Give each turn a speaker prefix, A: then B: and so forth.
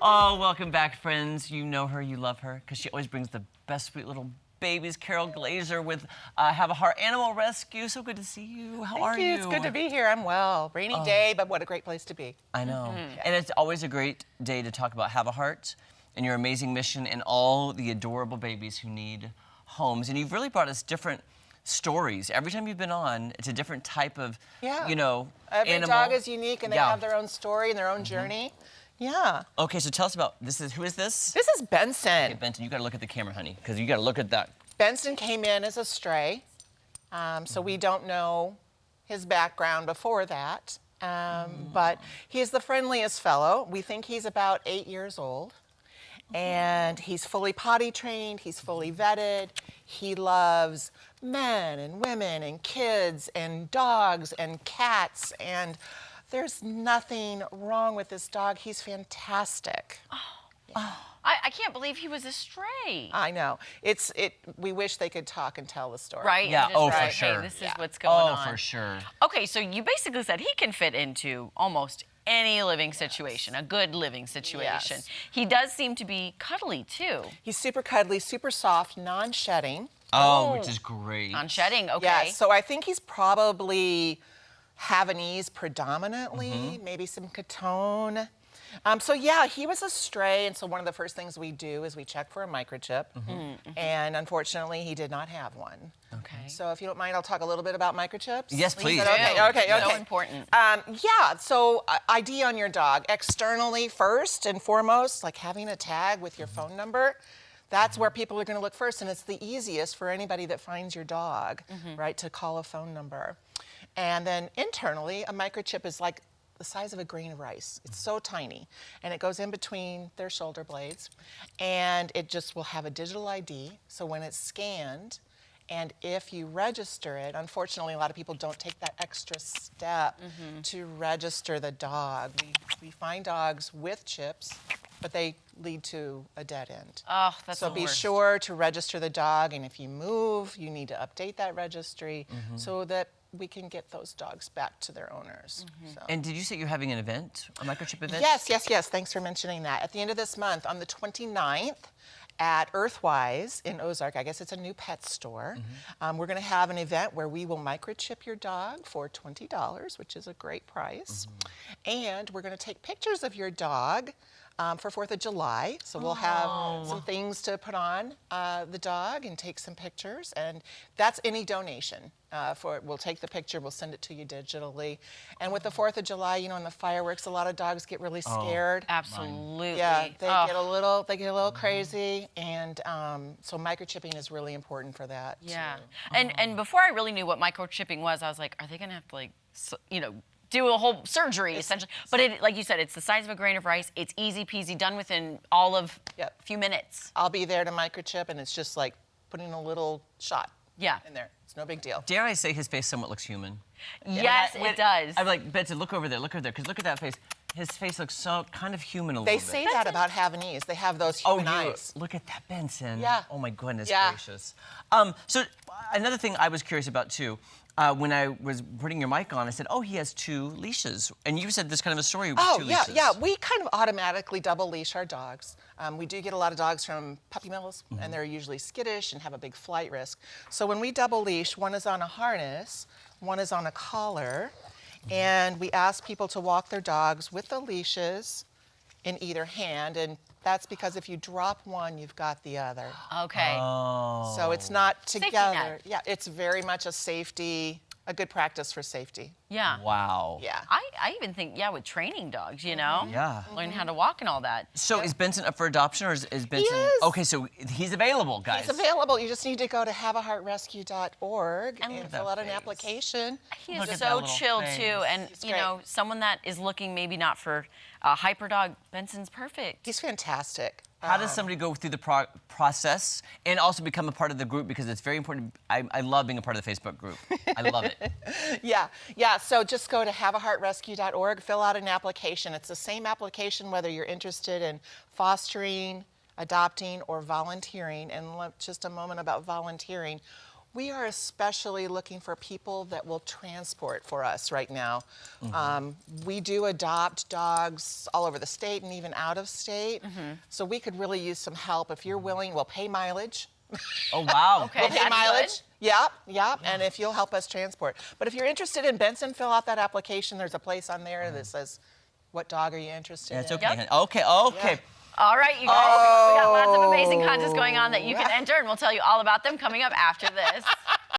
A: Oh, welcome back, friends. You know her, you love her, because she always brings the best sweet little babies. Carol Glazer with HavaHeart Animal Rescue. So good to see you. How are you?
B: It's good to be here. I'm well. Rainy day, but what a great place to be.
A: I know. And it's always a great day to talk about HavaHeart and your amazing mission and all the adorable babies who need homes. And you've really brought us different stories. Every time you've been on, it's a different type of, you know,
B: every
A: animal.
B: dog is unique and they have their own story and their own journey. Yeah.
A: Okay, so tell us about who is this?
B: This is Benson.
A: Okay, Benson, you gotta look at the camera, honey, because you gotta look at that.
B: Benson came in as a stray, so we don't know his background before that, but he's the friendliest fellow. We think he's about 8 years old, and he's fully potty trained, he's fully vetted. He loves men and women and kids and dogs and cats, and there's nothing wrong with this dog. He's fantastic.
C: I can't believe he was a stray.
B: I know. We wish they could talk and tell the story.
C: Right?
A: Yeah,
C: And just
A: for
C: say,
A: sure.
C: Hey, this is what's going on.
A: Oh, for sure.
C: Okay, so you basically said he can fit into almost any living situation, a good living situation.
B: Yes.
C: He does seem to be cuddly, too.
B: He's super cuddly, super soft, non-shedding.
A: Oh, which is great.
C: On shedding, okay.
B: Yeah, so I think he's probably Havanese predominantly, maybe some Catone. So yeah, he was a stray, and so one of the first things we do is we check for a microchip, and unfortunately he did not have one.
C: Okay.
B: So if you don't mind, I'll talk a little bit about microchips.
A: Yes, please.
B: Okay.
C: So important.
B: Yeah, so ID on your dog. Externally first and foremost, like having a tag with your phone number. That's where people are going to look first, and it's the easiest for anybody that finds your dog, right, to call a phone number. And then internally, a microchip is like the size of a grain of rice. It's so tiny, and it goes in between their shoulder blades, and it just will have a digital ID. So when it's scanned, and if you register it, unfortunately, a lot of people don't take that extra step to register the dog. We find dogs with chips, but they lead to a dead end.
C: Oh, that's
B: so
C: the
B: be
C: worst.
B: sure to register the dog, and if you move, you need to update that registry so that we can get those dogs back to their owners. So.
A: And did you say you're having an event, a microchip event?
B: Yes. Thanks for mentioning that. At the end of this month, on the 29th, at Earthwise in Ozark, I guess it's a new pet store, we're going to have an event where we will microchip your dog for $20, which is a great price. And we're going to take pictures of your dog for 4th of July. So we'll have some things to put on the dog and take some pictures. And that's any donation. We'll take the picture, we'll send it to you digitally. And with the 4th of July, you know, and the fireworks, a lot of dogs get really scared.
C: Absolutely.
B: Yeah, they get a little crazy, and so microchipping is really important for that.
C: Yeah.
B: Too.
C: And before I really knew what microchipping was, I was like, are they going to have to, like, do a whole surgery, essentially? But like you said, it's the size of a grain of rice. It's easy peasy, done within all of a few minutes.
B: I'll be there to microchip, and it's just like putting a little shot in there. It's no big deal.
A: Dare I say his face somewhat looks human?
C: Yes, it does.
A: I'm like, Benson, look over there, because look at that face. His face looks so kind of human a little bit.
B: They say that about Havanese. They have those human eyes.
A: Look at that, Benson.
B: Yeah.
A: Oh my goodness gracious. So another thing I was curious about too, when I was putting your mic on, I said, oh, he has 2 leashes. And you said this kind of a story with 2 leashes.
B: Yeah. We kind of automatically double leash our dogs. We do get a lot of dogs from puppy mills, and they're usually skittish and have a big flight risk. So when we double leash, one is on a harness, one is on a collar, and we ask people to walk their dogs with the leashes in either hand, and that's because if you drop one, you've got the other.
C: Okay.
A: Oh.
B: So it's not
C: Safety
B: together.
C: net.
B: Yeah, it's very much a good practice for safety.
C: Yeah.
A: Wow.
B: Yeah.
C: I even think, with training dogs, you know?
A: Yeah.
C: Learn how to walk and all that.
A: So is Benson up for adoption, or is Benson?
B: He is.
A: Okay, so he's available, guys.
B: It's available. You just need to go to havaheartrescue.org and fill out an
A: face.
B: application.
C: He
A: Look
C: is
A: at that
C: so
A: little
C: chill,
A: face.
C: too. And,
B: He's
C: you
B: great.
C: know, someone that is looking maybe not for a hyper dog, Benson's perfect.
B: He's fantastic.
A: How does somebody go through the process and also become a part of the group? Because it's very important. I love being a part of the Facebook group. I love it.
B: Yeah. So just go to HavaHeartRescue.org, fill out an application. It's the same application whether you're interested in fostering, adopting, or volunteering. And just a moment about volunteering. We are especially looking for people that will transport for us right now. We do adopt dogs all over the state and even out of state. So we could really use some help. If you're willing, we'll pay mileage.
A: Oh, wow.
C: Okay,
B: We'll pay
C: that's
B: mileage.
C: good.
B: Yep. And if you'll help us transport. But if you're interested in Benson, fill out that application. There's a place on there that says, what dog are you interested
A: Yeah, it's
B: in?
A: okay.
C: Yep.
A: Okay.
B: Yeah.
C: All right, you guys. We got lots of amazing contests going on that you can enter, and we'll tell you all about them coming up after this.